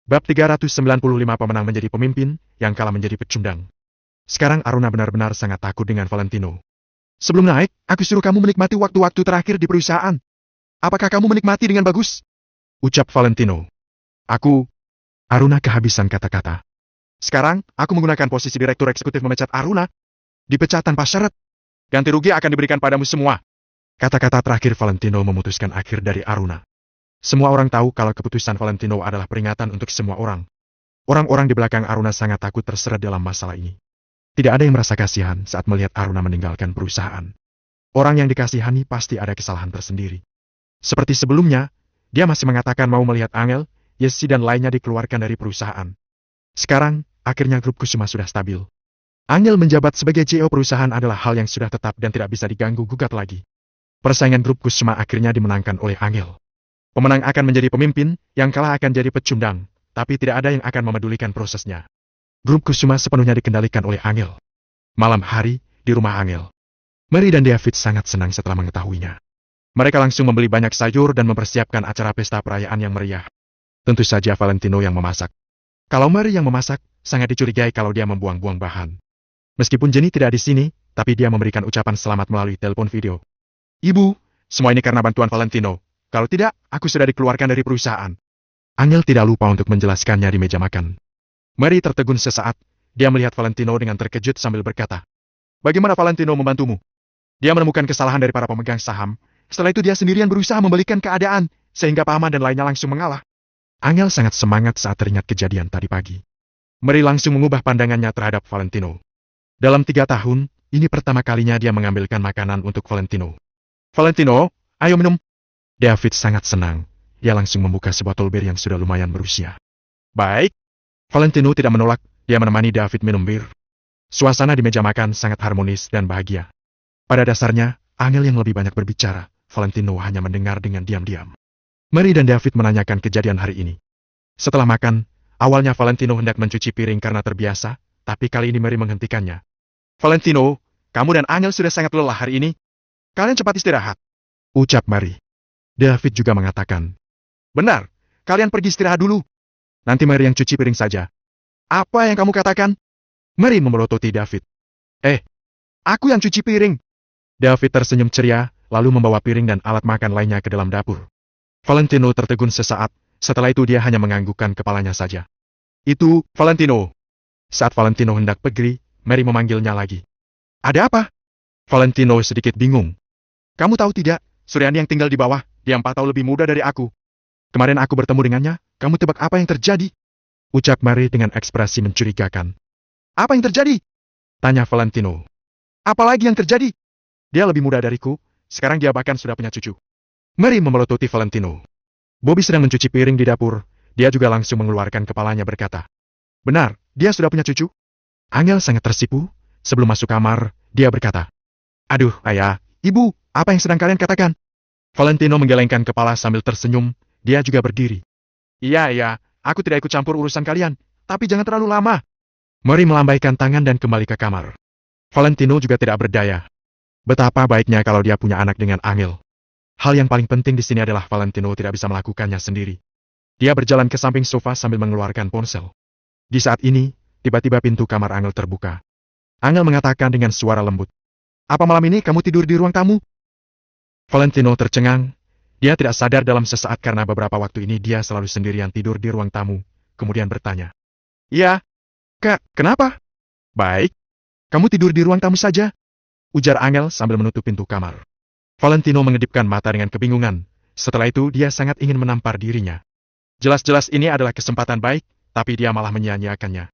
Bab 395 pemenang menjadi pemimpin, yang kalah menjadi pecundang. Sekarang Aruna benar-benar sangat takut dengan Valentino. Sebelum naik, aku suruh kamu menikmati waktu-waktu terakhir di perusahaan. Apakah kamu menikmati dengan bagus? Ucap Valentino. Aruna kehabisan kata-kata. Sekarang, aku menggunakan posisi direktur eksekutif memecat Aruna. Dipecat tanpa syarat. Ganti rugi akan diberikan padamu semua. Kata-kata terakhir Valentino memutuskan akhir dari Aruna. Semua orang tahu kalau keputusan Valentino adalah peringatan untuk semua orang. Orang-orang di belakang Aruna sangat takut terseret dalam masalah ini. Tidak ada yang merasa kasihan saat melihat Aruna meninggalkan perusahaan. Orang yang dikasihani pasti ada kesalahan tersendiri. Seperti sebelumnya, dia masih mengatakan mau melihat Angel, Yesi dan lainnya dikeluarkan dari perusahaan. Sekarang, akhirnya grup Kusuma sudah stabil. Angel menjabat sebagai CEO perusahaan adalah hal yang sudah tetap dan tidak bisa diganggu-gugat lagi. Persaingan grup Kusuma akhirnya dimenangkan oleh Angel. Pemenang akan menjadi pemimpin, yang kalah akan jadi pecundang, tapi tidak ada yang akan memedulikan prosesnya. Grup Kusuma sepenuhnya dikendalikan oleh Angel. Malam hari, di rumah Angel. Mary dan David sangat senang setelah mengetahuinya. Mereka langsung membeli banyak sayur dan mempersiapkan acara pesta perayaan yang meriah. Tentu saja Valentino yang memasak. Kalau Mary yang memasak, sangat dicurigai kalau dia membuang-buang bahan. Meskipun Jenny tidak di sini, tapi dia memberikan ucapan selamat melalui telepon video. Ibu, semua ini karena bantuan Valentino. Kalau tidak, aku sudah dikeluarkan dari perusahaan. Angel tidak lupa untuk menjelaskannya di meja makan. Mary tertegun sesaat, dia melihat Valentino dengan terkejut sambil berkata, "Bagaimana Valentino membantumu?" Dia menemukan kesalahan dari para pemegang saham, setelah itu dia sendirian berusaha membalikan keadaan, sehingga paman dan lainnya langsung mengalah. Angel sangat semangat saat teringat kejadian tadi pagi. Mary langsung mengubah pandangannya terhadap Valentino. Dalam 3 tahun, ini pertama kalinya dia mengambilkan makanan untuk Valentino. "Valentino, ayo minum." David sangat senang. Dia langsung membuka sebotol bir yang sudah lumayan berusia. "Baik." Valentino tidak menolak, dia menemani David minum bir. Suasana di meja makan sangat harmonis dan bahagia. Pada dasarnya, Angel yang lebih banyak berbicara, Valentino hanya mendengar dengan diam-diam. Mary dan David menanyakan kejadian hari ini. Setelah makan, awalnya Valentino hendak mencuci piring karena terbiasa, tapi kali ini Mary menghentikannya. "Valentino, kamu dan Angel sudah sangat lelah hari ini. Kalian cepat istirahat," ucap Mary. David juga mengatakan, "Benar, kalian pergi istirahat dulu. Nanti Mary yang cuci piring saja." "Apa yang kamu katakan?" Mary memelototi David. Aku yang cuci piring." David tersenyum ceria, lalu membawa piring dan alat makan lainnya ke dalam dapur. Valentino tertegun sesaat, setelah itu dia hanya menganggukkan kepalanya saja. "Itu, Valentino." Saat Valentino hendak pergi, Mary memanggilnya lagi. "Ada apa?" Valentino sedikit bingung. "Kamu tahu tidak, Suryani yang tinggal di bawah, dia 4 tahun lebih muda dari aku. Kemarin aku bertemu dengannya, kamu tebak apa yang terjadi?" Ucap Mary dengan ekspresi mencurigakan. "Apa yang terjadi?" tanya Valentino. "Apalagi yang terjadi? Dia lebih muda dariku, sekarang dia bahkan sudah punya cucu." Mary memelototi Valentino. Bobby sedang mencuci piring di dapur, dia juga langsung mengeluarkan kepalanya berkata, "Benar, dia sudah punya cucu?" Angel sangat tersipu, sebelum masuk kamar, dia berkata, "Aduh, ayah, ibu, apa yang sedang kalian katakan?" Valentino menggelengkan kepala sambil tersenyum, dia juga berdiri. Iya, aku tidak ikut campur urusan kalian, tapi jangan terlalu lama." Mary melambaikan tangan dan kembali ke kamar. Valentino juga tidak berdaya. Betapa baiknya kalau dia punya anak dengan Angel. Hal yang paling penting di sini adalah Valentino tidak bisa melakukannya sendiri. Dia berjalan ke samping sofa sambil mengeluarkan ponsel. Di saat ini, tiba-tiba pintu kamar Angel terbuka. Angel mengatakan dengan suara lembut, "Apa malam ini kamu tidur di ruang tamu?" Valentino tercengang. Dia tidak sadar dalam sesaat karena beberapa waktu ini dia selalu sendirian tidur di ruang tamu, kemudian bertanya, "Iya, Kak, kenapa?" "Baik. Kamu tidur di ruang tamu saja," ujar Angel sambil menutup pintu kamar. Valentino mengedipkan mata dengan kebingungan. Setelah itu dia sangat ingin menampar dirinya. Jelas-jelas ini adalah kesempatan baik, tapi dia malah menyia-nyiakannya.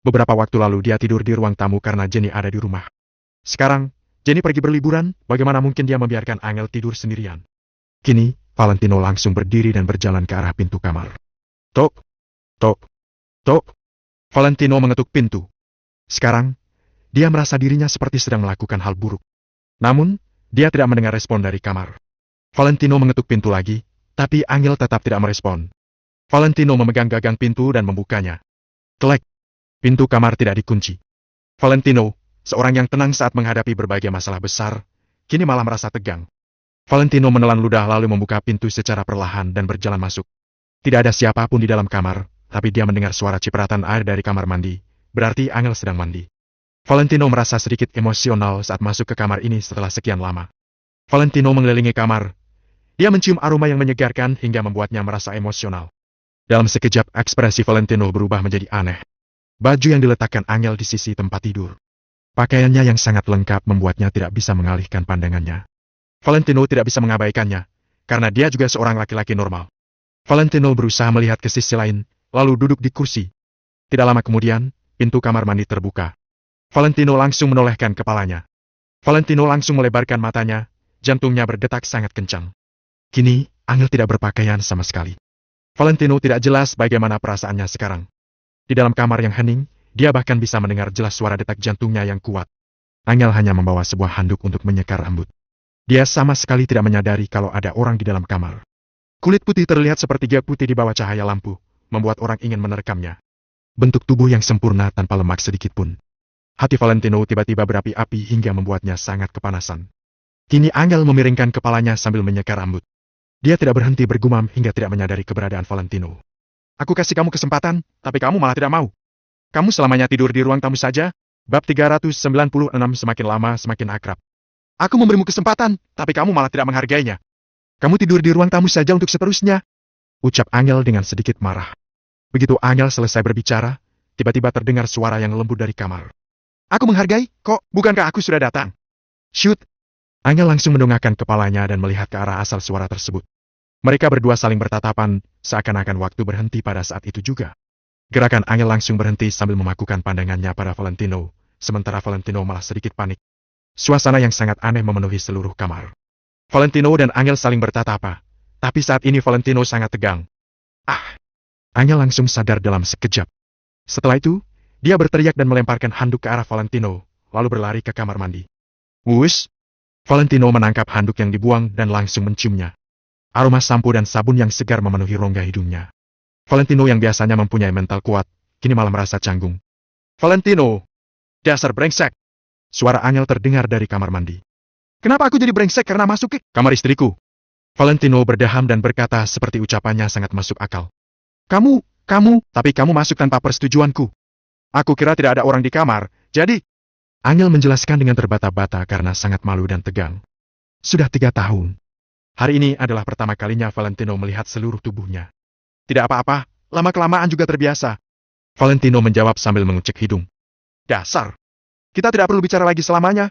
Beberapa waktu lalu dia tidur di ruang tamu karena Jenny ada di rumah. Sekarang, Jenny pergi berliburan, bagaimana mungkin dia membiarkan Angel tidur sendirian? Kini, Valentino langsung berdiri dan berjalan ke arah pintu kamar. Tok, tok, tok. Valentino mengetuk pintu. Sekarang, dia merasa dirinya seperti sedang melakukan hal buruk. Namun, dia tidak mendengar respon dari kamar. Valentino mengetuk pintu lagi, tapi Angel tetap tidak merespon. Valentino memegang gagang pintu dan membukanya. Kelek. Pintu kamar tidak dikunci. Valentino, seorang yang tenang saat menghadapi berbagai masalah besar, kini malah merasa tegang. Valentino menelan ludah lalu membuka pintu secara perlahan dan berjalan masuk. Tidak ada siapapun di dalam kamar, tapi dia mendengar suara cipratan air dari kamar mandi, berarti Angel sedang mandi. Valentino merasa sedikit emosional saat masuk ke kamar ini setelah sekian lama. Valentino mengelilingi kamar. Dia mencium aroma yang menyegarkan hingga membuatnya merasa emosional. Dalam sekejap, ekspresi Valentino berubah menjadi aneh. Baju yang diletakkan Angel di sisi tempat tidur. Pakaiannya yang sangat lengkap membuatnya tidak bisa mengalihkan pandangannya. Valentino tidak bisa mengabaikannya, karena dia juga seorang laki-laki normal. Valentino berusaha melihat ke sisi lain, lalu duduk di kursi. Tidak lama kemudian, pintu kamar mandi terbuka. Valentino langsung menolehkan kepalanya. Valentino langsung melebarkan matanya, jantungnya berdetak sangat kencang. Kini, Angel tidak berpakaian sama sekali. Valentino tidak jelas bagaimana perasaannya sekarang. Di dalam kamar yang hening, dia bahkan bisa mendengar jelas suara detak jantungnya yang kuat. Angel hanya membawa sebuah handuk untuk menyekar rambut. Dia sama sekali tidak menyadari kalau ada orang di dalam kamar. Kulit putih terlihat sepertiga putih di bawah cahaya lampu, membuat orang ingin menerkamnya. Bentuk tubuh yang sempurna tanpa lemak sedikit pun. Hati Valentino tiba-tiba berapi-api hingga membuatnya sangat kepanasan. Kini Angel memiringkan kepalanya sambil menyekar rambut. Dia tidak berhenti bergumam hingga tidak menyadari keberadaan Valentino. Aku kasih kamu kesempatan, tapi kamu malah tidak mau. Kamu selamanya tidur di ruang tamu saja. Bab 396 semakin lama semakin akrab. Aku memberimu kesempatan, tapi kamu malah tidak menghargainya. Kamu tidur di ruang tamu saja untuk seterusnya. Ucap Angel dengan sedikit marah. Begitu Angel selesai berbicara, tiba-tiba terdengar suara yang lembut dari kamar. Aku menghargai, kok, bukankah aku sudah datang? Shoot! Angel langsung mendongakkan kepalanya dan melihat ke arah asal suara tersebut. Mereka berdua saling bertatapan, seakan-akan waktu berhenti pada saat itu juga. Gerakan Angel langsung berhenti sambil memakukan pandangannya pada Valentino, sementara Valentino malah sedikit panik. Suasana yang sangat aneh memenuhi seluruh kamar. Valentino dan Angel saling bertatapa, tapi saat ini Valentino sangat tegang. Ah! Angel langsung sadar dalam sekejap. Setelah itu, dia berteriak dan melemparkan handuk ke arah Valentino, lalu berlari ke kamar mandi. Wush! Valentino menangkap handuk yang dibuang dan langsung menciumnya. Aroma sampo dan sabun yang segar memenuhi rongga hidungnya. Valentino yang biasanya mempunyai mental kuat, kini malah merasa canggung. Valentino! Dasar brengsek! Suara Angel terdengar dari kamar mandi. Kenapa aku jadi brengsek karena masuk ke kamar istriku? Valentino berdeham dan berkata seperti ucapannya sangat masuk akal. Tapi kamu masuk tanpa persetujuanku. Aku kira tidak ada orang di kamar, jadi... Angel menjelaskan dengan terbata-bata karena sangat malu dan tegang. Sudah 3 tahun. Hari ini adalah pertama kalinya Valentino melihat seluruh tubuhnya. Tidak apa-apa, lama-kelamaan juga terbiasa. Valentino menjawab sambil mengucek hidung. Dasar! Kita tidak perlu bicara lagi selamanya.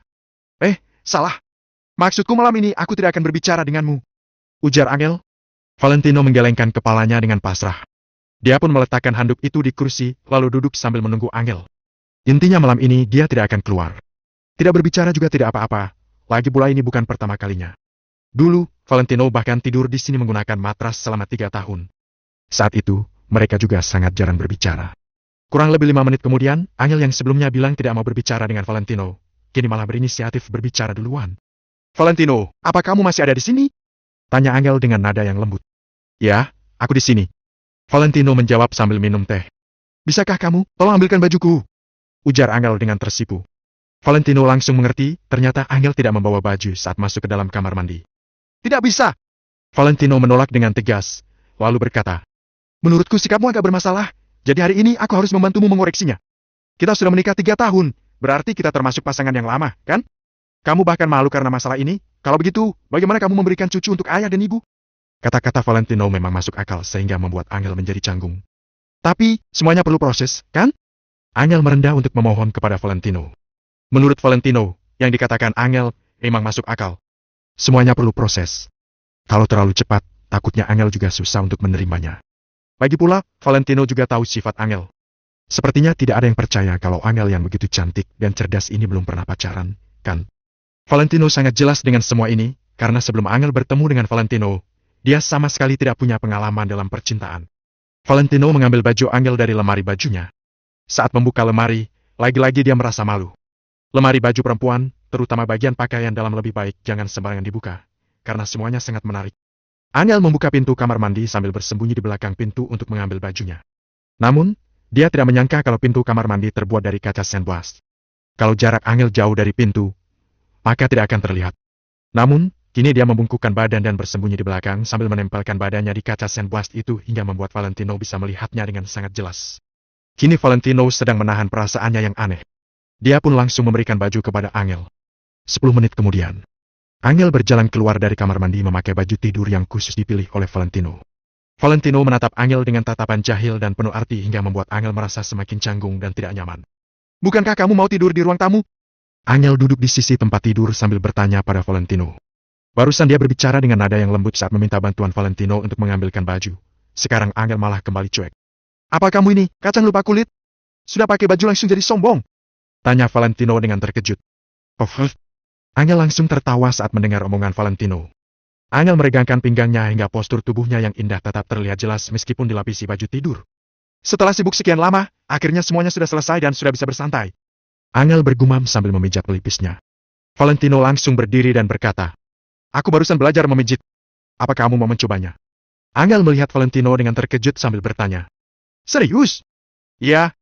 Salah. Maksudku malam ini aku tidak akan berbicara denganmu. Ujar Angel. Valentino menggelengkan kepalanya dengan pasrah. Dia pun meletakkan handuk itu di kursi, lalu duduk sambil menunggu Angel. Intinya malam ini dia tidak akan keluar. Tidak berbicara juga tidak apa-apa, lagi pula ini bukan pertama kalinya. Dulu, Valentino bahkan tidur di sini menggunakan matras selama 3 tahun. Saat itu, mereka juga sangat jarang berbicara. Kurang lebih 5 menit kemudian, Angel yang sebelumnya bilang tidak mau berbicara dengan Valentino, kini malah berinisiatif berbicara duluan. Valentino, apa kamu masih ada di sini? Tanya Angel dengan nada yang lembut. Ya, aku di sini. Valentino menjawab sambil minum teh. Bisakah kamu, tolong ambilkan bajuku? Ujar Angel dengan tersipu. Valentino langsung mengerti, ternyata Angel tidak membawa baju saat masuk ke dalam kamar mandi. Tidak bisa! Valentino menolak dengan tegas, lalu berkata, menurutku sikapmu agak bermasalah. Jadi hari ini aku harus membantumu mengoreksinya. Kita sudah menikah 3 tahun, berarti kita termasuk pasangan yang lama, kan? Kamu bahkan malu karena masalah ini. Kalau begitu, bagaimana kamu memberikan cucu untuk ayah dan ibu? Kata-kata Valentino memang masuk akal sehingga membuat Angel menjadi canggung. Tapi, semuanya perlu proses, kan? Angel merendah untuk memohon kepada Valentino. Menurut Valentino, yang dikatakan Angel memang masuk akal. Semuanya perlu proses. Kalau terlalu cepat, takutnya Angel juga susah untuk menerimanya. Lagi pula, Valentino juga tahu sifat Angel. Sepertinya tidak ada yang percaya kalau Angel yang begitu cantik dan cerdas ini belum pernah pacaran, kan? Valentino sangat jelas dengan semua ini, karena sebelum Angel bertemu dengan Valentino, dia sama sekali tidak punya pengalaman dalam percintaan. Valentino mengambil baju Angel dari lemari bajunya. Saat membuka lemari, lagi-lagi dia merasa malu. Lemari baju perempuan, terutama bagian pakaian dalam lebih baik jangan sembarangan dibuka, karena semuanya sangat menarik. Angel membuka pintu kamar mandi sambil bersembunyi di belakang pintu untuk mengambil bajunya. Namun, dia tidak menyangka kalau pintu kamar mandi terbuat dari kaca sandblast. Kalau jarak Angel jauh dari pintu, maka tidak akan terlihat. Namun, Kini dia membungkukkan badan dan bersembunyi di belakang sambil menempelkan badannya di kaca sandblast itu hingga membuat Valentino bisa melihatnya dengan sangat jelas. Kini Valentino sedang menahan perasaannya yang aneh. Dia pun langsung memberikan baju kepada Angel. 10 menit kemudian, Angel berjalan keluar dari kamar mandi memakai baju tidur yang khusus dipilih oleh Valentino. Valentino menatap Angel dengan tatapan jahil dan penuh arti hingga membuat Angel merasa semakin canggung dan tidak nyaman. Bukankah kamu mau tidur di ruang tamu? Angel duduk di sisi tempat tidur sambil bertanya pada Valentino. Barusan dia berbicara dengan nada yang lembut saat meminta bantuan Valentino untuk mengambilkan baju. Sekarang Angel malah kembali cuek. Apa kamu ini, kacang lupa kulit? Sudah pakai baju langsung jadi sombong? Tanya Valentino dengan terkejut. Oh, Angel langsung tertawa saat mendengar omongan Valentino. Angel meregangkan pinggangnya hingga postur tubuhnya yang indah tetap terlihat jelas meskipun dilapisi baju tidur. Setelah sibuk sekian lama, akhirnya semuanya sudah selesai dan sudah bisa bersantai. Angel bergumam sambil memijat pelipisnya. Valentino langsung berdiri dan berkata, Aku barusan belajar memijit. Apa kamu mau mencobanya? Angel melihat Valentino dengan terkejut sambil bertanya. Serius? Iya.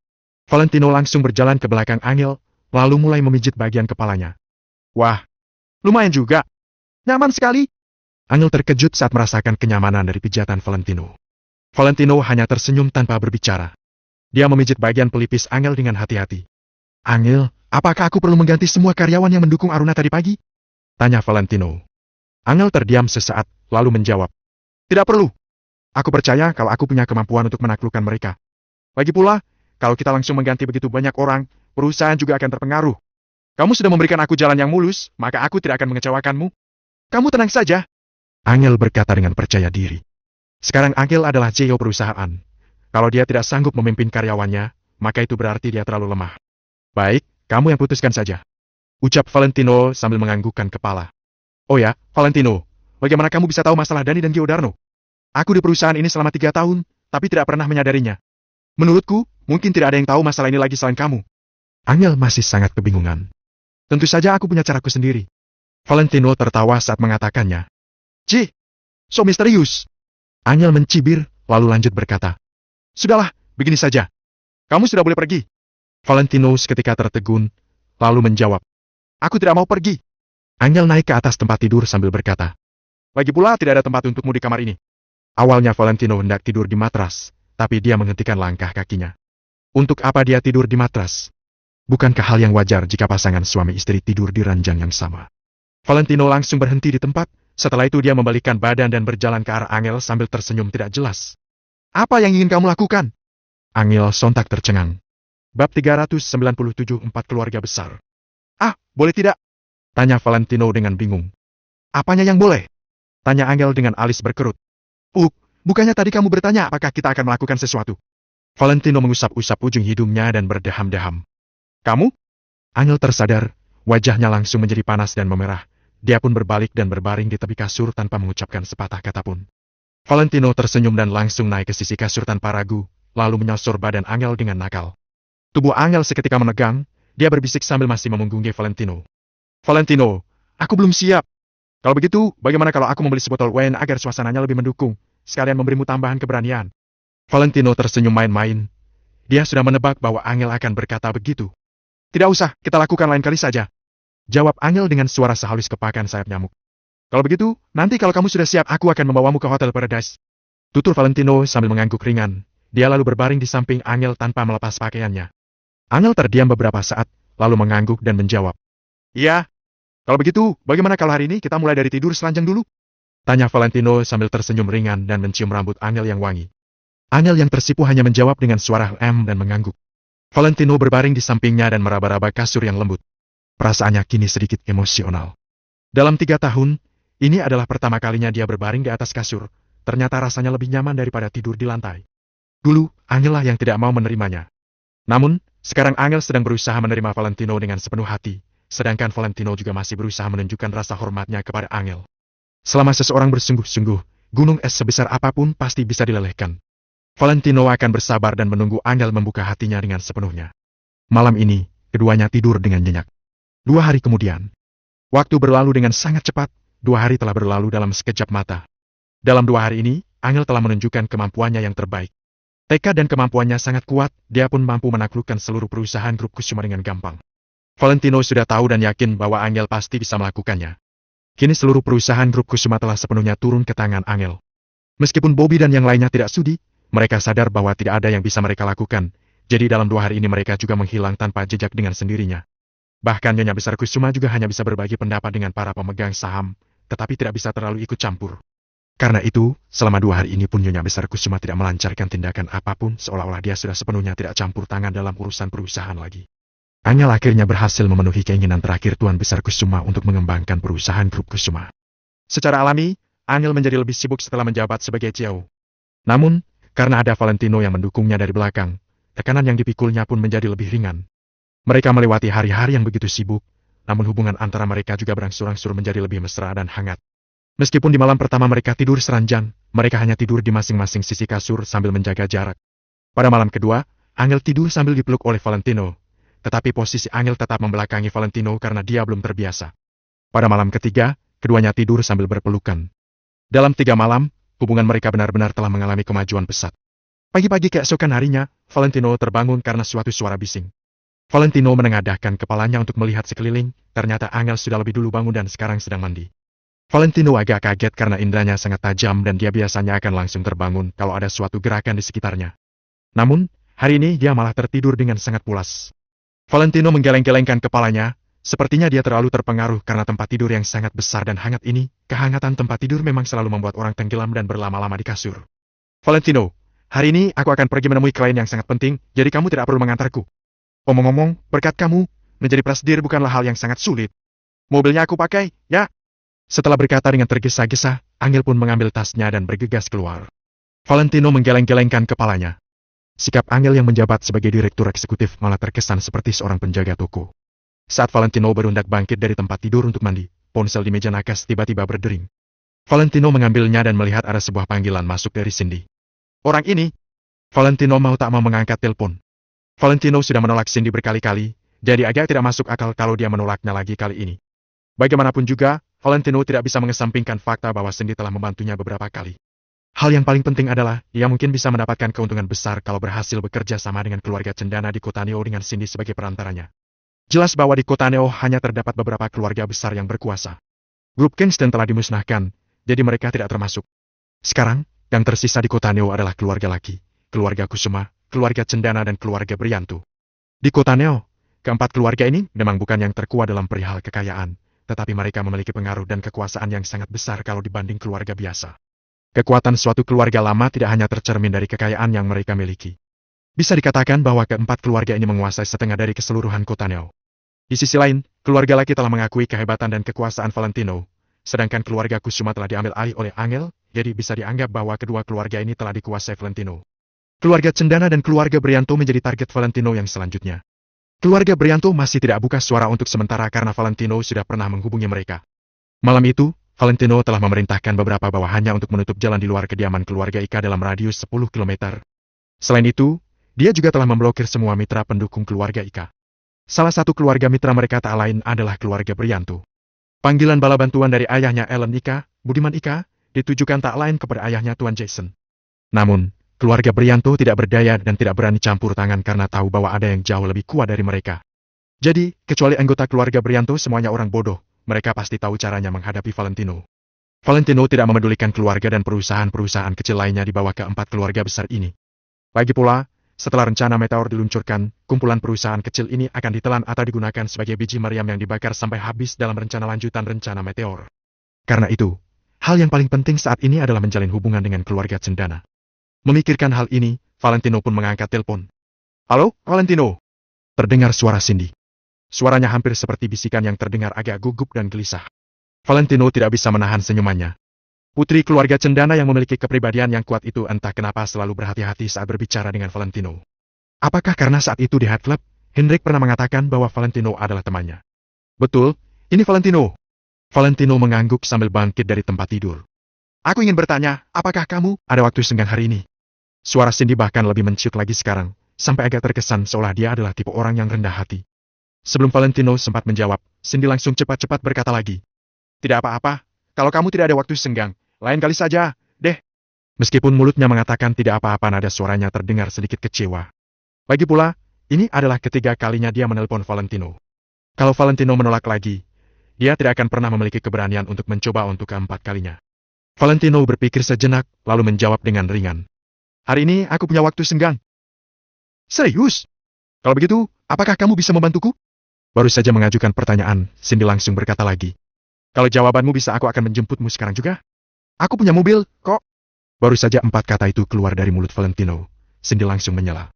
Valentino langsung berjalan ke belakang Angel, lalu mulai memijit bagian kepalanya. Wah, lumayan juga. Nyaman sekali. Angel terkejut saat merasakan kenyamanan dari pijatan Valentino. Valentino hanya tersenyum tanpa berbicara. Dia memijit bagian pelipis Angel dengan hati-hati. Angel, apakah aku perlu mengganti semua karyawan yang mendukung Aruna tadi pagi? Tanya Valentino. Angel terdiam sesaat, lalu menjawab. Tidak perlu. Aku percaya kalau aku punya kemampuan untuk menaklukkan mereka. Lagi pula, kalau kita langsung mengganti begitu banyak orang, perusahaan juga akan terpengaruh. Kamu sudah memberikan aku jalan yang mulus, maka aku tidak akan mengecewakanmu. Kamu tenang saja. Angel berkata dengan percaya diri. Sekarang Angel adalah CEO perusahaan. Kalau dia tidak sanggup memimpin karyawannya, maka itu berarti dia terlalu lemah. Baik, kamu yang putuskan saja. Ucap Valentino sambil menganggukkan kepala. Oh ya, Valentino, bagaimana kamu bisa tahu masalah Dani dan Giordano? Aku di perusahaan ini selama 3 tahun, tapi tidak pernah menyadarinya. Menurutku, mungkin tidak ada yang tahu masalah ini lagi selain kamu. Angel masih sangat kebingungan. Tentu saja aku punya caraku sendiri. Valentino tertawa saat mengatakannya. Cih, so misterius. Angel mencibir, lalu lanjut berkata. Sudahlah, begini saja. Kamu sudah boleh pergi. Valentino seketika tertegun, lalu menjawab. Aku tidak mau pergi. Angel naik ke atas tempat tidur sambil berkata. Lagi pula tidak ada tempat untukmu di kamar ini. Awalnya Valentino hendak tidur di matras, tapi dia menghentikan langkah kakinya. Untuk apa dia tidur di matras? Bukankah hal yang wajar jika pasangan suami istri tidur di ranjang yang sama? Valentino langsung berhenti di tempat, setelah itu dia membalikkan badan dan berjalan ke arah Angel sambil tersenyum tidak jelas. Apa yang ingin kamu lakukan? Angel sontak tercengang. Bab 397 4 keluarga besar. Ah, boleh tidak? Tanya Valentino dengan bingung. Apanya yang boleh? Tanya Angel dengan alis berkerut. Bukannya tadi kamu bertanya apakah kita akan melakukan sesuatu? Valentino mengusap-usap ujung hidungnya dan berdeham-deham. Kamu? Angel tersadar, wajahnya langsung menjadi panas dan memerah. Dia pun berbalik dan berbaring di tepi kasur tanpa mengucapkan sepatah kata pun. Valentino tersenyum dan langsung naik ke sisi kasur tanpa ragu, lalu menyosor badan Angel dengan nakal. Tubuh Angel seketika menegang, dia berbisik sambil masih memunggungi Valentino. Valentino, aku belum siap. Kalau begitu, bagaimana kalau aku membeli sebotol wine agar suasananya lebih mendukung, sekalian memberimu tambahan keberanian? Valentino tersenyum main-main. Dia sudah menebak bahwa Angel akan berkata begitu. Tidak usah, kita lakukan lain kali saja. Jawab Angel dengan suara sehalus kepakan sayap nyamuk. Kalau begitu, nanti kalau kamu sudah siap, aku akan membawamu ke Hotel Paradise. Tutur Valentino sambil mengangguk ringan. Dia lalu berbaring di samping Angel tanpa melepas pakaiannya. Angel terdiam beberapa saat, lalu mengangguk dan menjawab. Iya. Kalau begitu, bagaimana kalau hari ini kita mulai dari tidur selanjang dulu? Tanya Valentino sambil tersenyum ringan dan mencium rambut Angel yang wangi. Angel yang tersipu hanya menjawab dengan suara dan mengangguk. Valentino berbaring di sampingnya dan meraba-raba kasur yang lembut. Perasaannya kini sedikit emosional. Dalam 3 tahun, ini adalah pertama kalinya dia berbaring di atas kasur. Ternyata rasanya lebih nyaman daripada tidur di lantai. Dulu, Angel lah yang tidak mau menerimanya. Namun, sekarang Angel sedang berusaha menerima Valentino dengan sepenuh hati. Sedangkan Valentino juga masih berusaha menunjukkan rasa hormatnya kepada Angel. Selama seseorang bersungguh-sungguh, gunung es sebesar apapun pasti bisa dilelehkan. Valentino akan bersabar dan menunggu Angel membuka hatinya dengan sepenuhnya. Malam ini, keduanya tidur dengan nyenyak. 2 hari kemudian. Waktu berlalu dengan sangat cepat, 2 hari telah berlalu dalam sekejap mata. Dalam 2 hari ini, Angel telah menunjukkan kemampuannya yang terbaik. Tekad dan kemampuannya sangat kuat, dia pun mampu menaklukkan seluruh perusahaan grup Kusuma dengan gampang. Valentino sudah tahu dan yakin bahwa Angel pasti bisa melakukannya. Kini seluruh perusahaan grup Kusuma telah sepenuhnya turun ke tangan Angel. Meskipun Bobby dan yang lainnya tidak sudi, mereka sadar bahwa tidak ada yang bisa mereka lakukan, jadi dalam 2 hari ini mereka juga menghilang tanpa jejak dengan sendirinya. Bahkan Nyonya Besar Kusuma juga hanya bisa berbagi pendapat dengan para pemegang saham, tetapi tidak bisa terlalu ikut campur. Karena itu, selama 2 hari ini pun Nyonya Besar Kusuma tidak melancarkan tindakan apapun seolah-olah dia sudah sepenuhnya tidak campur tangan dalam urusan perusahaan lagi. Angel akhirnya berhasil memenuhi keinginan terakhir Tuan Besar Kusuma untuk mengembangkan perusahaan grup Kusuma. Secara alami, Angel menjadi lebih sibuk setelah menjabat sebagai CEO. Namun, karena ada Valentino yang mendukungnya dari belakang, tekanan yang dipikulnya pun menjadi lebih ringan. Mereka melewati hari-hari yang begitu sibuk, namun hubungan antara mereka juga berangsur-angsur menjadi lebih mesra dan hangat. Meskipun di malam pertama mereka tidur seranjang, mereka hanya tidur di masing-masing sisi kasur sambil menjaga jarak. Pada malam kedua, Angel tidur sambil dipeluk oleh Valentino, tetapi posisi Angel tetap membelakangi Valentino karena dia belum terbiasa. Pada malam ketiga, keduanya tidur sambil berpelukan. Dalam 3 malam, hubungan mereka benar-benar telah mengalami kemajuan pesat. Pagi-pagi keesokan harinya, Valentino terbangun karena suatu suara bising. Valentino menengadahkan kepalanya untuk melihat sekeliling, ternyata Angel sudah lebih dulu bangun dan sekarang sedang mandi. Valentino agak kaget karena indranya sangat tajam dan dia biasanya akan langsung terbangun kalau ada suatu gerakan di sekitarnya. Namun, hari ini dia malah tertidur dengan sangat pulas. Valentino menggeleng-gelengkan kepalanya, sepertinya dia terlalu terpengaruh karena tempat tidur yang sangat besar dan hangat ini. Kehangatan tempat tidur memang selalu membuat orang tenggelam dan berlama-lama di kasur. Valentino, hari ini aku akan pergi menemui klien yang sangat penting, jadi kamu tidak perlu mengantarku. Omong-omong, berkat kamu, menjadi presidir bukanlah hal yang sangat sulit. Mobilnya aku pakai, ya? Setelah berkata dengan tergesa-gesa, Angel pun mengambil tasnya dan bergegas keluar. Valentino menggeleng-gelengkan kepalanya. Sikap Angel yang menjabat sebagai direktur eksekutif malah terkesan seperti seorang penjaga toko. Saat Valentino baru hendak bangkit dari tempat tidur untuk mandi, ponsel di meja nakas tiba-tiba berdering. Valentino mengambilnya dan melihat ada sebuah panggilan masuk dari Cindy. Orang ini, Valentino mau tak mau mengangkat telepon. Valentino sudah menolak Cindy berkali-kali, jadi agak tidak masuk akal kalau dia menolaknya lagi kali ini. Bagaimanapun juga, Valentino tidak bisa mengesampingkan fakta bahwa Cindy telah membantunya beberapa kali. Hal yang paling penting adalah, ia mungkin bisa mendapatkan keuntungan besar kalau berhasil bekerja sama dengan keluarga cendana di kota Neo dengan Cindy sebagai perantaranya. Jelas bahwa di kota Neo hanya terdapat beberapa keluarga besar yang berkuasa. Grup Kingston telah dimusnahkan, jadi mereka tidak termasuk. Sekarang, yang tersisa di kota Neo adalah keluarga laki, keluarga Kusuma, keluarga cendana dan keluarga Brianto. Di kota Neo, keempat keluarga ini memang bukan yang terkuat dalam perihal kekayaan, tetapi mereka memiliki pengaruh dan kekuasaan yang sangat besar kalau dibanding keluarga biasa. Kekuatan suatu keluarga lama tidak hanya tercermin dari kekayaan yang mereka miliki. Bisa dikatakan bahwa keempat keluarga ini menguasai setengah dari keseluruhan kota Neo. Di sisi lain, keluarga laki telah mengakui kehebatan dan kekuasaan Valentino, sedangkan keluarga Kusuma telah diambil alih oleh Angel, jadi bisa dianggap bahwa kedua keluarga ini telah dikuasai Valentino. Keluarga cendana dan keluarga Brianto menjadi target Valentino yang selanjutnya. Keluarga Brianto masih tidak buka suara untuk sementara karena Valentino sudah pernah menghubungi mereka. Malam itu, Valentino telah memerintahkan beberapa bawahannya untuk menutup jalan di luar kediaman keluarga Ika dalam radius 10 km. Selain itu, dia juga telah memblokir semua mitra pendukung keluarga Ika. Salah satu keluarga mitra mereka tak lain adalah keluarga Brianto. Panggilan bala bantuan dari ayahnya Ellen Ika, Budiman Ika, ditujukan tak lain kepada ayahnya Tuan Jason. Namun, keluarga Brianto tidak berdaya dan tidak berani campur tangan karena tahu bahwa ada yang jauh lebih kuat dari mereka. Jadi, kecuali anggota keluarga Brianto semuanya orang bodoh, mereka pasti tahu caranya menghadapi Valentino. Valentino tidak memedulikan keluarga dan perusahaan-perusahaan kecil lainnya di bawah keempat keluarga besar ini. Lagi pula, setelah rencana meteor diluncurkan, kumpulan perusahaan kecil ini akan ditelan atau digunakan sebagai biji meriam yang dibakar sampai habis dalam rencana lanjutan rencana meteor. Karena itu, hal yang paling penting saat ini adalah menjalin hubungan dengan keluarga cendana. Memikirkan hal ini, Valentino pun mengangkat telepon. Halo, Valentino. Terdengar suara Cindy. Suaranya hampir seperti bisikan yang terdengar agak gugup dan gelisah. Valentino tidak bisa menahan senyumannya. Putri keluarga cendana yang memiliki kepribadian yang kuat itu entah kenapa selalu berhati-hati saat berbicara dengan Valentino. Apakah karena saat itu di Head Club, Hendrik pernah mengatakan bahwa Valentino adalah temannya? Betul, ini Valentino. Valentino mengangguk sambil bangkit dari tempat tidur. Aku ingin bertanya, apakah kamu ada waktu senggang hari ini? Suara Cindy bahkan lebih menciut lagi sekarang, sampai agak terkesan seolah dia adalah tipe orang yang rendah hati. Sebelum Valentino sempat menjawab, Cindy langsung cepat-cepat berkata lagi. Tidak apa-apa, kalau kamu tidak ada waktu senggang, lain kali saja, deh. Meskipun mulutnya mengatakan tidak apa-apa, nada suaranya terdengar sedikit kecewa. Lagi pula, ini adalah ketiga kalinya dia menelpon Valentino. Kalau Valentino menolak lagi, dia tidak akan pernah memiliki keberanian untuk mencoba untuk keempat kalinya. Valentino berpikir sejenak, lalu menjawab dengan ringan. Hari ini aku punya waktu senggang. Serius? Kalau begitu, apakah kamu bisa membantuku? Baru saja mengajukan pertanyaan, Cindy langsung berkata lagi. Kalau jawabanmu bisa, aku akan menjemputmu sekarang juga. Aku punya mobil, kok. Baru saja 4 kata itu keluar dari mulut Valentino, Cindy langsung menyela.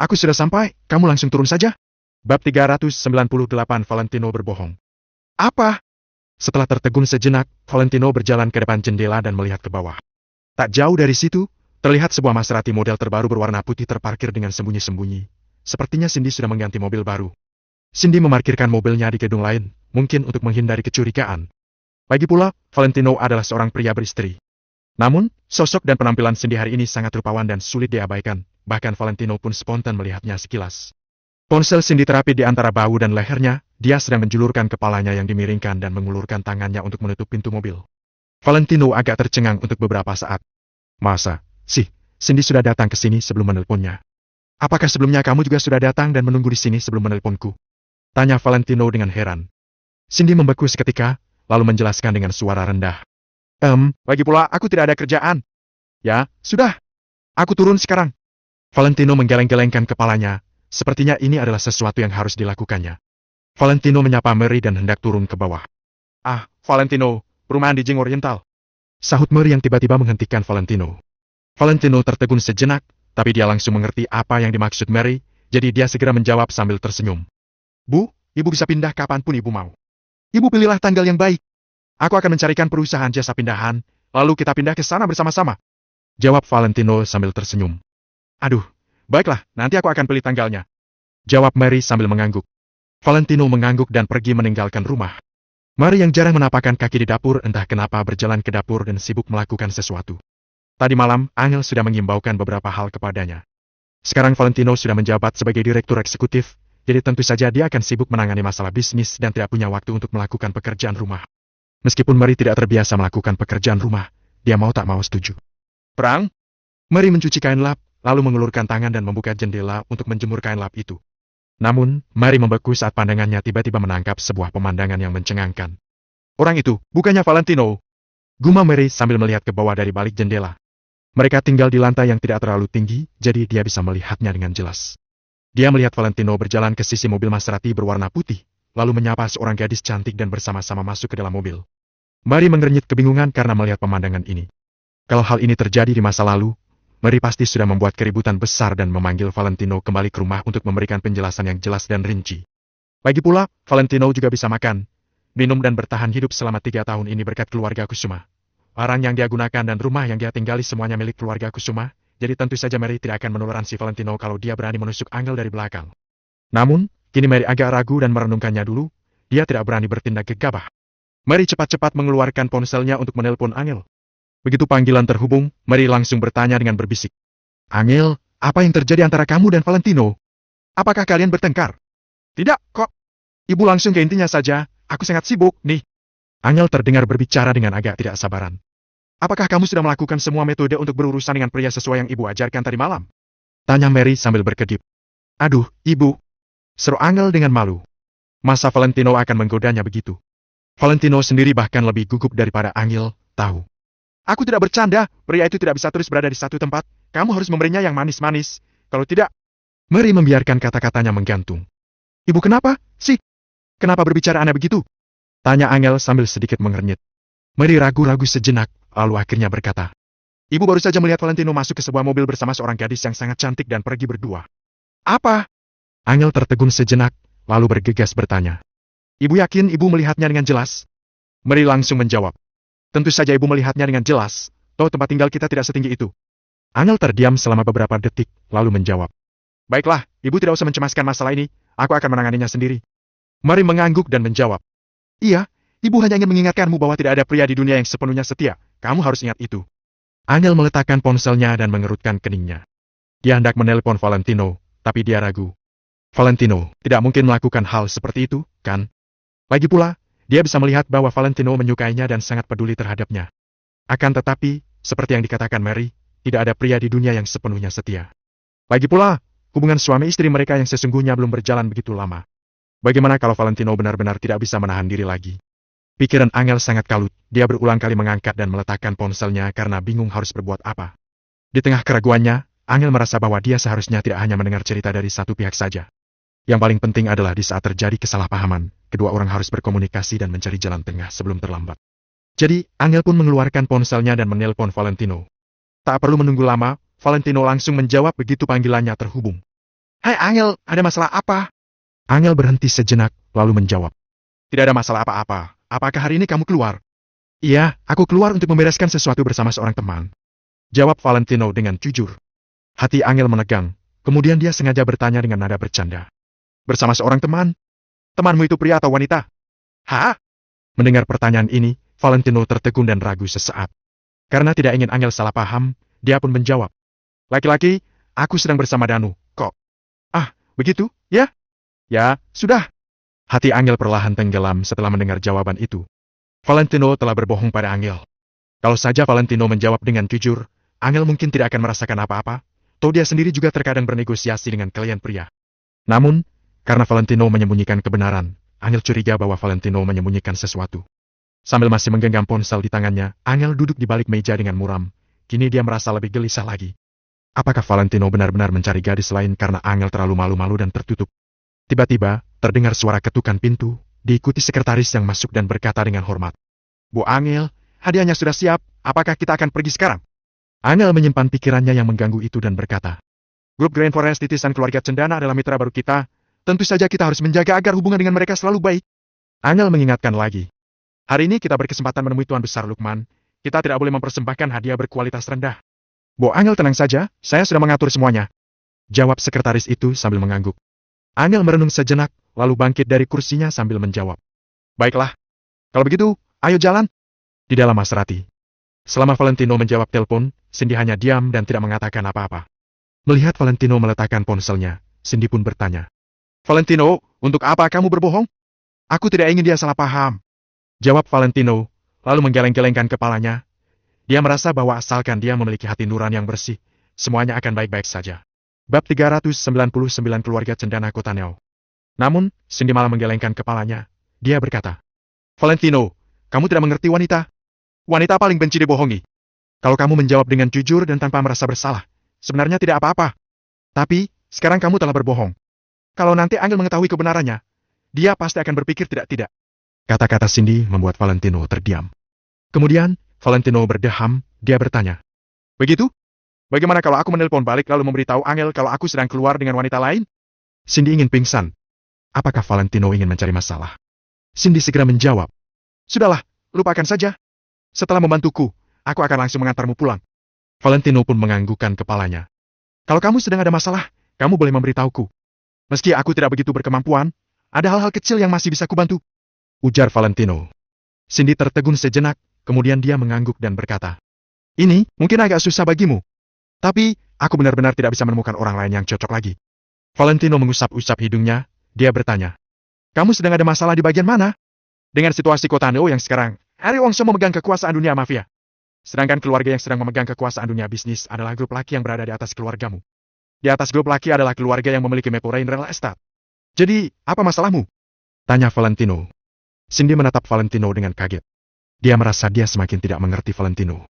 Aku sudah sampai, kamu langsung turun saja. Bab 398 Valentino berbohong. Apa? Setelah tertegun sejenak, Valentino berjalan ke depan jendela dan melihat ke bawah. Tak jauh dari situ, terlihat sebuah Maserati model terbaru berwarna putih terparkir dengan sembunyi-sembunyi. Sepertinya Cindy sudah mengganti mobil baru. Cindy memarkirkan mobilnya di gedung lain, mungkin untuk menghindari kecurigaan. Lagi pula, Valentino adalah seorang pria beristri. Namun, sosok dan penampilan Cindy hari ini sangat rupawan dan sulit diabaikan, bahkan Valentino pun spontan melihatnya sekilas. Ponsel Cindy terapit di antara bahu dan lehernya, dia sedang menjulurkan kepalanya yang dimiringkan dan mengulurkan tangannya untuk menutup pintu mobil. Valentino agak tercengang untuk beberapa saat. Masa, sih, Cindy sudah datang ke sini sebelum menelponnya. Apakah sebelumnya kamu juga sudah datang dan menunggu di sini sebelum menelponku? Tanya Valentino dengan heran. Cindy membeku seketika, lalu menjelaskan dengan suara rendah. Lagi pula aku tidak ada kerjaan. Ya, sudah. Aku turun sekarang. Valentino menggeleng-gelengkan kepalanya, sepertinya ini adalah sesuatu yang harus dilakukannya. Valentino menyapa Mary dan hendak turun ke bawah. Ah, Valentino, perumahan di Jing Oriental. Sahut Mary yang tiba-tiba menghentikan Valentino. Valentino tertegun sejenak, tapi dia langsung mengerti apa yang dimaksud Mary, jadi dia segera menjawab sambil tersenyum. Bu, ibu bisa pindah kapanpun ibu mau. Ibu pilihlah tanggal yang baik. Aku akan mencarikan perusahaan jasa pindahan, lalu kita pindah ke sana bersama-sama. Jawab Valentino sambil tersenyum. Aduh, baiklah, nanti aku akan pilih tanggalnya. Jawab Mary sambil mengangguk. Valentino mengangguk dan pergi meninggalkan rumah. Mary yang jarang menapakkan kaki di dapur entah kenapa berjalan ke dapur dan sibuk melakukan sesuatu. Tadi malam, Angel sudah mengimbaukan beberapa hal kepadanya. Sekarang Valentino sudah menjabat sebagai direktur eksekutif, jadi tentu saja dia akan sibuk menangani masalah bisnis dan tidak punya waktu untuk melakukan pekerjaan rumah. Meskipun Mary tidak terbiasa melakukan pekerjaan rumah, dia mau tak mau setuju. Perang? Mary mencuci kain lap, lalu mengulurkan tangan dan membuka jendela untuk menjemur kain lap itu. Namun, Mary membeku saat pandangannya tiba-tiba menangkap sebuah pemandangan yang mencengangkan. Orang itu, bukannya Valentino. Gumam Mary sambil melihat ke bawah dari balik jendela. Mereka tinggal di lantai yang tidak terlalu tinggi, jadi dia bisa melihatnya dengan jelas. Dia melihat Valentino berjalan ke sisi mobil Maserati berwarna putih, lalu menyapa seorang gadis cantik dan bersama-sama masuk ke dalam mobil. Mary mengernyit kebingungan karena melihat pemandangan ini. Kalau hal ini terjadi di masa lalu, Mary pasti sudah membuat keributan besar dan memanggil Valentino kembali ke rumah untuk memberikan penjelasan yang jelas dan rinci. Lagi pula, Valentino juga bisa makan, minum dan bertahan hidup selama 3 tahun ini berkat keluarga Kusuma. Barang yang dia gunakan dan rumah yang dia tinggali semuanya milik keluarga Kusuma, jadi tentu saja Mary tidak akan menoleransi Valentino kalau dia berani menusuk Angel dari belakang. Namun, kini Mary agak ragu dan merenungkannya dulu, dia tidak berani bertindak gegabah. Mary cepat-cepat mengeluarkan ponselnya untuk menelpon Angel. Begitu panggilan terhubung, Mary langsung bertanya dengan berbisik. Angel, apa yang terjadi antara kamu dan Valentino? Apakah kalian bertengkar? Tidak, kok. Ibu langsung ke intinya saja, aku sangat sibuk, nih. Angel terdengar berbicara dengan agak tidak sabaran. Apakah kamu sudah melakukan semua metode untuk berurusan dengan pria sesuai yang ibu ajarkan tadi malam? Tanya Mary sambil berkedip. Aduh, ibu. Seru Angel dengan malu. Masa Valentino akan menggodanya begitu? Valentino sendiri bahkan lebih gugup daripada Angel, tahu. Aku tidak bercanda, pria itu tidak bisa terus berada di satu tempat, kamu harus memberinya yang manis-manis, kalau tidak... Mary membiarkan kata-katanya menggantung. Ibu kenapa, sih? Kenapa berbicara aneh begitu? Tanya Angel sambil sedikit mengernyit. Mary ragu-ragu sejenak, lalu akhirnya berkata. Ibu baru saja melihat Valentino masuk ke sebuah mobil bersama seorang gadis yang sangat cantik dan pergi berdua. Apa? Angel tertegun sejenak, lalu bergegas bertanya. Ibu yakin ibu melihatnya dengan jelas? Mary langsung menjawab. Tentu saja ibu melihatnya dengan jelas, toh tempat tinggal kita tidak setinggi itu. Angel terdiam selama beberapa detik, lalu menjawab. Baiklah, ibu tidak usah mencemaskan masalah ini, aku akan menanganinya sendiri. Mary mengangguk dan menjawab. Iya, ibu hanya ingin mengingatkanmu bahwa tidak ada pria di dunia yang sepenuhnya setia, kamu harus ingat itu. Angel meletakkan ponselnya dan mengerutkan keningnya. Dia hendak menelpon Valentino, tapi dia ragu. Valentino tidak mungkin melakukan hal seperti itu, kan? Lagi pula, dia bisa melihat bahwa Valentino menyukainya dan sangat peduli terhadapnya. Akan tetapi, seperti yang dikatakan Mary, tidak ada pria di dunia yang sepenuhnya setia. Lagi pula, hubungan suami istri mereka yang sesungguhnya belum berjalan begitu lama. Bagaimana kalau Valentino benar-benar tidak bisa menahan diri lagi? Pikiran Angel sangat kalut, dia berulang kali mengangkat dan meletakkan ponselnya karena bingung harus berbuat apa. Di tengah keraguannya, Angel merasa bahwa dia seharusnya tidak hanya mendengar cerita dari satu pihak saja. Yang paling penting adalah di saat terjadi kesalahpahaman, kedua orang harus berkomunikasi dan mencari jalan tengah sebelum terlambat. Jadi, Angel pun mengeluarkan ponselnya dan menelpon Valentino. Tak perlu menunggu lama, Valentino langsung menjawab begitu panggilannya terhubung. Hai Angel, ada masalah apa? Angel berhenti sejenak, lalu menjawab. Tidak ada masalah apa-apa. Apakah hari ini kamu keluar? Iya, aku keluar untuk membereskan sesuatu bersama seorang teman. Jawab Valentino dengan jujur. Hati Angel menegang, kemudian dia sengaja bertanya dengan nada bercanda. Bersama seorang teman? Temanmu itu pria atau wanita? Hah? Mendengar pertanyaan ini, Valentino tertegun dan ragu sesaat. Karena tidak ingin Angel salah paham, dia pun menjawab. Laki-laki, aku sedang bersama Danu, kok. Ah, begitu, ya? Ya, sudah. Hati Angel perlahan tenggelam setelah mendengar jawaban itu. Valentino telah berbohong pada Angel. Kalau saja Valentino menjawab dengan jujur, Angel mungkin tidak akan merasakan apa-apa, toh dia sendiri juga terkadang bernegosiasi dengan klien pria. Namun, karena Valentino menyembunyikan kebenaran, Angel curiga bahwa Valentino menyembunyikan sesuatu. Sambil masih menggenggam ponsel di tangannya, Angel duduk di balik meja dengan muram. Kini dia merasa lebih gelisah lagi. Apakah Valentino benar-benar mencari gadis lain karena Angel terlalu malu-malu dan tertutup? Tiba-tiba, terdengar suara ketukan pintu, diikuti sekretaris yang masuk dan berkata dengan hormat. Bu Angel, hadiahnya sudah siap, apakah kita akan pergi sekarang? Angel menyimpan pikirannya yang mengganggu itu dan berkata. Grup Grand Forest titisan keluarga Cendana adalah mitra baru kita, tentu saja kita harus menjaga agar hubungan dengan mereka selalu baik. Angel mengingatkan lagi. Hari ini kita berkesempatan menemui Tuan Besar Lukman, kita tidak boleh mempersembahkan hadiah berkualitas rendah. Bu Angel tenang saja, saya sudah mengatur semuanya. Jawab sekretaris itu sambil mengangguk. Angel merenung sejenak, lalu bangkit dari kursinya sambil menjawab. Baiklah. Kalau begitu, ayo jalan. Di dalam Maserati. Selama Valentino menjawab telepon, Cindy hanya diam dan tidak mengatakan apa-apa. Melihat Valentino meletakkan ponselnya, Cindy pun bertanya. Valentino, untuk apa kamu berbohong? Aku tidak ingin dia salah paham. Jawab Valentino, lalu menggeleng-gelengkan kepalanya. Dia merasa bahwa asalkan dia memiliki hati nurani yang bersih, semuanya akan baik-baik saja. Bab 399 Keluarga Cendana Kota Neo. Namun, Cindy malah menggelengkan kepalanya. Dia berkata, Valentino, kamu tidak mengerti wanita. Wanita paling benci dibohongi. Kalau kamu menjawab dengan jujur dan tanpa merasa bersalah, sebenarnya tidak apa-apa. Tapi, sekarang kamu telah berbohong. Kalau nanti Angel mengetahui kebenarannya, dia pasti akan berpikir tidak-tidak. Kata-kata Cindy membuat Valentino terdiam. Kemudian, Valentino berdeham, dia bertanya. Begitu? Bagaimana kalau aku menelpon balik lalu memberitahu Angel kalau aku sedang keluar dengan wanita lain? Cindy ingin pingsan. Apakah Valentino ingin mencari masalah? Cindy segera menjawab. Sudahlah, lupakan saja. Setelah membantuku, aku akan langsung mengantarmu pulang. Valentino pun menganggukkan kepalanya. Kalau kamu sedang ada masalah, kamu boleh memberitahuku. Meski aku tidak begitu berkemampuan, ada hal-hal kecil yang masih bisa kubantu. Ujar Valentino. Cindy tertegun sejenak, kemudian dia mengangguk dan berkata. Ini mungkin agak susah bagimu. Tapi, aku benar-benar tidak bisa menemukan orang lain yang cocok lagi. Valentino mengusap-usap hidungnya, dia bertanya. Kamu sedang ada masalah di bagian mana? Dengan situasi Kota Neo yang sekarang, Ari Wongso memegang kekuasaan dunia mafia. Sedangkan keluarga yang sedang memegang kekuasaan dunia bisnis adalah grup laki yang berada di atas keluargamu. Di atas grup laki adalah keluarga yang memiliki Maple Rain Real Estate. Jadi, apa masalahmu? Tanya Valentino. Cindy menatap Valentino dengan kaget. Dia merasa dia semakin tidak mengerti Valentino.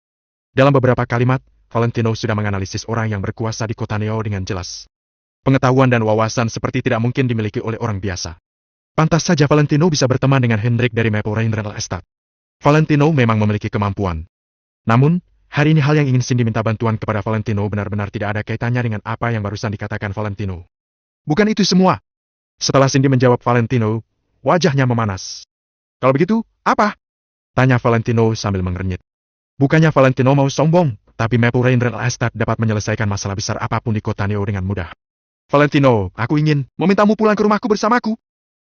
Dalam beberapa kalimat, Valentino sudah menganalisis orang yang berkuasa di Kota Neo dengan jelas. Pengetahuan dan wawasan seperti tidak mungkin dimiliki oleh orang biasa. Pantas saja Valentino bisa berteman dengan Hendrik dari Maple Rain Real Estate. Valentino memang memiliki kemampuan. Namun, hari ini hal yang ingin Cindy minta bantuan kepada Valentino benar-benar tidak ada kaitannya dengan apa yang barusan dikatakan Valentino. Bukan itu semua. Setelah Cindy menjawab Valentino, wajahnya memanas. Kalau begitu, apa? Tanya Valentino sambil mengernyit. Bukannya Valentino mau sombong, tapi Maple Rain Real Estate dapat menyelesaikan masalah besar apapun di Kota Neo dengan mudah. Valentino, aku ingin memintamu pulang ke rumahku bersamaku.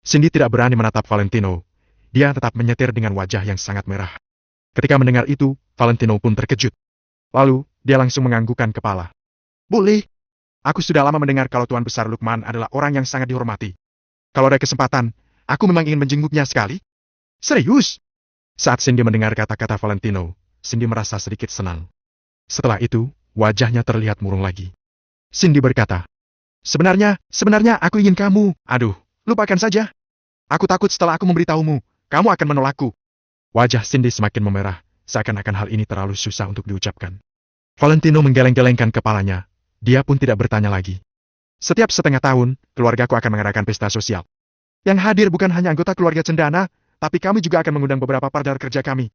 Cindy tidak berani menatap Valentino. Dia tetap menyetir dengan wajah yang sangat merah. Ketika mendengar itu, Valentino pun terkejut. Lalu, dia langsung menganggukkan kepala. Boleh. Aku sudah lama mendengar kalau Tuan Besar Lukman adalah orang yang sangat dihormati. Kalau ada kesempatan, aku memang ingin menjenguknya sekali. Serius? Saat Cindy mendengar kata-kata Valentino, Cindy merasa sedikit senang. Setelah itu, wajahnya terlihat murung lagi. Cindy berkata, Sebenarnya aku ingin kamu. Aduh, lupakan saja. Aku takut setelah aku memberitahumu, kamu akan menolakku. Wajah Cindy semakin memerah, seakan-akan hal ini terlalu susah untuk diucapkan. Valentino menggeleng-gelengkan kepalanya. Dia pun tidak bertanya lagi. Setiap setengah tahun, keluargaku akan mengadakan pesta sosial. Yang hadir bukan hanya anggota keluarga Cendana, tapi kami juga akan mengundang beberapa partner kerja kami.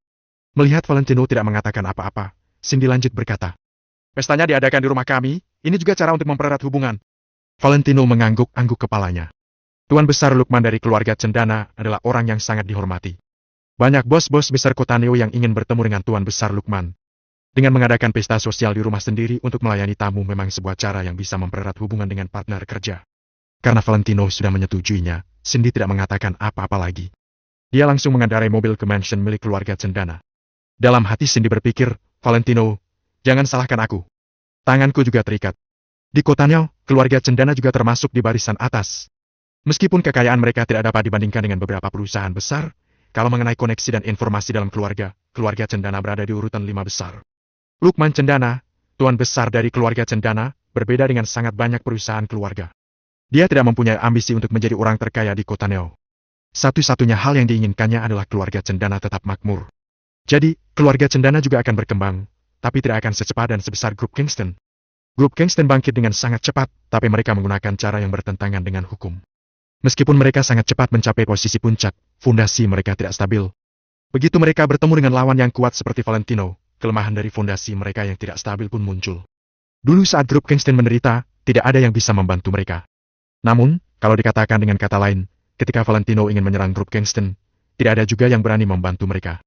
Melihat Valentino tidak mengatakan apa-apa, Cindy lanjut berkata, "Pestanya diadakan di rumah kami, ini juga cara untuk mempererat hubungan." Valentino mengangguk-angguk kepalanya. Tuan Besar Lukman dari keluarga Cendana adalah orang yang sangat dihormati. Banyak bos-bos besar kota Neo yang ingin bertemu dengan Tuan Besar Lukman. Dengan mengadakan pesta sosial di rumah sendiri untuk melayani tamu memang sebuah cara yang bisa mempererat hubungan dengan partner kerja. Karena Valentino sudah menyetujuinya, Cindy tidak mengatakan apa-apa lagi. Dia langsung mengendarai mobil ke mansion milik keluarga Cendana. Dalam hati Cindy berpikir, "Valentino, jangan salahkan aku. Tanganku juga terikat. Di kota Neo, keluarga Cendana juga termasuk di barisan atas. Meskipun kekayaan mereka tidak dapat dibandingkan dengan beberapa perusahaan besar, kalau mengenai koneksi dan informasi dalam keluarga Cendana berada di urutan 5 besar. Lukman Cendana, tuan besar dari keluarga Cendana, berbeda dengan sangat banyak perusahaan keluarga. Dia tidak mempunyai ambisi untuk menjadi orang terkaya di kota Neo. Satu-satunya hal yang diinginkannya adalah keluarga Cendana tetap makmur. Jadi, keluarga Cendana juga akan berkembang, tapi tidak akan secepat dan sebesar grup Kingston. Grup Kingston bangkit dengan sangat cepat, tapi mereka menggunakan cara yang bertentangan dengan hukum. Meskipun mereka sangat cepat mencapai posisi puncak, fondasi mereka tidak stabil. Begitu mereka bertemu dengan lawan yang kuat seperti Valentino, kelemahan dari fondasi mereka yang tidak stabil pun muncul. Dulu saat grup Kingston menderita, tidak ada yang bisa membantu mereka. Namun, kalau dikatakan dengan kata lain, ketika Valentino ingin menyerang grup Kingston, tidak ada juga yang berani membantu mereka.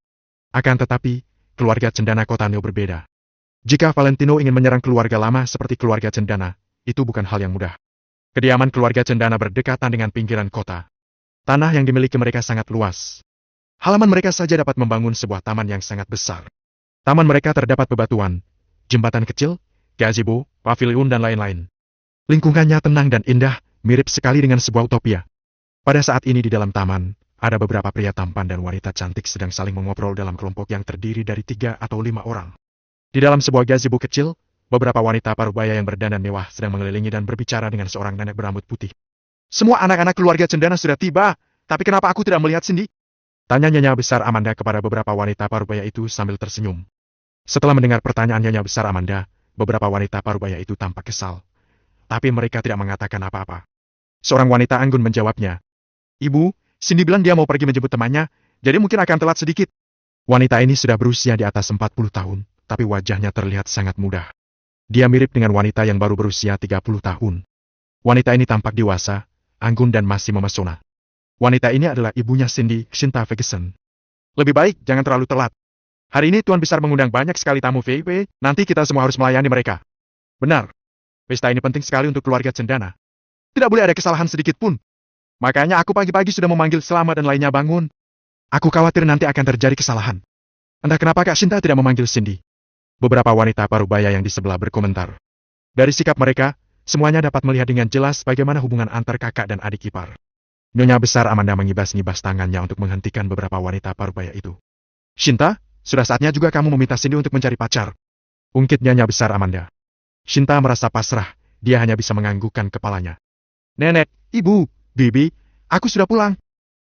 Akan tetapi, keluarga Cendana kota Neo berbeda. Jika Valentino ingin menyerang keluarga lama seperti keluarga Cendana, itu bukan hal yang mudah. Kediaman keluarga Cendana berdekatan dengan pinggiran kota. Tanah yang dimiliki mereka sangat luas. Halaman mereka saja dapat membangun sebuah taman yang sangat besar. Taman mereka terdapat bebatuan, jembatan kecil, gazebo, pavilion dan lain-lain. Lingkungannya tenang dan indah, mirip sekali dengan sebuah utopia. Pada saat ini di dalam taman, ada beberapa pria tampan dan wanita cantik sedang saling mengobrol dalam kelompok yang terdiri dari 3 atau 5 orang. Di dalam sebuah gazebo kecil, beberapa wanita parubaya yang berdandan mewah sedang mengelilingi dan berbicara dengan seorang nenek berambut putih. "Semua anak-anak keluarga Cendana sudah tiba, tapi kenapa aku tidak melihat Cindy?" Tanya Nyonya Besar Amanda kepada beberapa wanita parubaya itu sambil tersenyum. Setelah mendengar pertanyaan Nyonya Besar Amanda, beberapa wanita parubaya itu tampak kesal. Tapi mereka tidak mengatakan apa-apa. Seorang wanita anggun menjawabnya, "Ibu, Cindy bilang dia mau pergi menjemput temannya, jadi mungkin akan telat sedikit." Wanita ini sudah berusia di atas 40 tahun, tapi wajahnya terlihat sangat muda. Dia mirip dengan wanita yang baru berusia 30 tahun. Wanita ini tampak dewasa, anggun dan masih memesona. Wanita ini adalah ibunya Cindy, Shinta Ferguson. "Lebih baik jangan terlalu telat. Hari ini Tuan Besar mengundang banyak sekali tamu VIP, nanti kita semua harus melayani mereka." "Benar. Pesta ini penting sekali untuk keluarga Cendana. Tidak boleh ada kesalahan sedikit pun. Makanya aku pagi-pagi sudah memanggil Selamat dan lainnya bangun. Aku khawatir nanti akan terjadi kesalahan." "Entah kenapa Kak Shinta tidak memanggil Cindy." Beberapa wanita parubaya yang di sebelah berkomentar. Dari sikap mereka, semuanya dapat melihat dengan jelas bagaimana hubungan antar kakak dan adik ipar. Nyonya Besar Amanda mengibas-ngibas tangannya untuk menghentikan beberapa wanita parubaya itu. "Shinta, sudah saatnya juga kamu meminta Cindy untuk mencari pacar," ungkit Nyonya Besar Amanda. Shinta merasa pasrah, dia hanya bisa menganggukkan kepalanya. "Nenek, ibu, bibi, aku sudah pulang."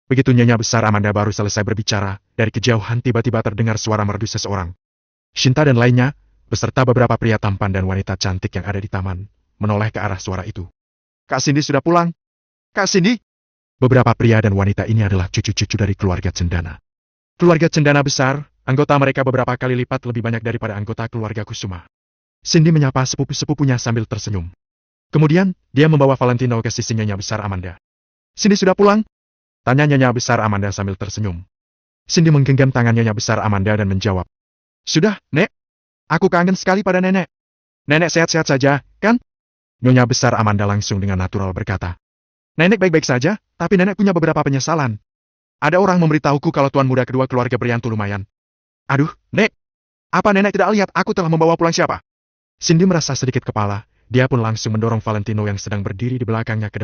Begitu Nyonya Besar Amanda baru selesai berbicara, dari kejauhan tiba-tiba terdengar suara merdu seseorang. Shinta dan lainnya, beserta beberapa pria tampan dan wanita cantik yang ada di taman, menoleh ke arah suara itu. "Kak Cindy sudah pulang. Kak Cindy!" Beberapa pria dan wanita ini adalah cucu-cucu dari keluarga Cendana. Keluarga Cendana besar, anggota mereka beberapa kali lipat lebih banyak daripada anggota keluarga Kusuma. Cindy menyapa sepupu-sepupunya sambil tersenyum. Kemudian, dia membawa Valentino ke sisi Nyonya Besar Amanda. "Cindy sudah pulang?" tanya Nyonya Besar Amanda sambil tersenyum. Cindy menggenggam tangan Nyonya Besar Amanda dan menjawab, "Sudah, Nek. Aku kangen sekali pada nenek. Nenek sehat-sehat saja, kan?" Nyonya Besar Amanda langsung dengan natural berkata, "Nenek baik-baik saja, tapi nenek punya beberapa penyesalan. Ada orang memberitahuku kalau tuan muda kedua keluarga Brianto lumayan." "Aduh, Nek. Apa nenek tidak lihat aku telah membawa pulang siapa?" Cindy merasa sedikit kepala, dia pun langsung mendorong Valentino yang sedang berdiri di belakangnya ke depan.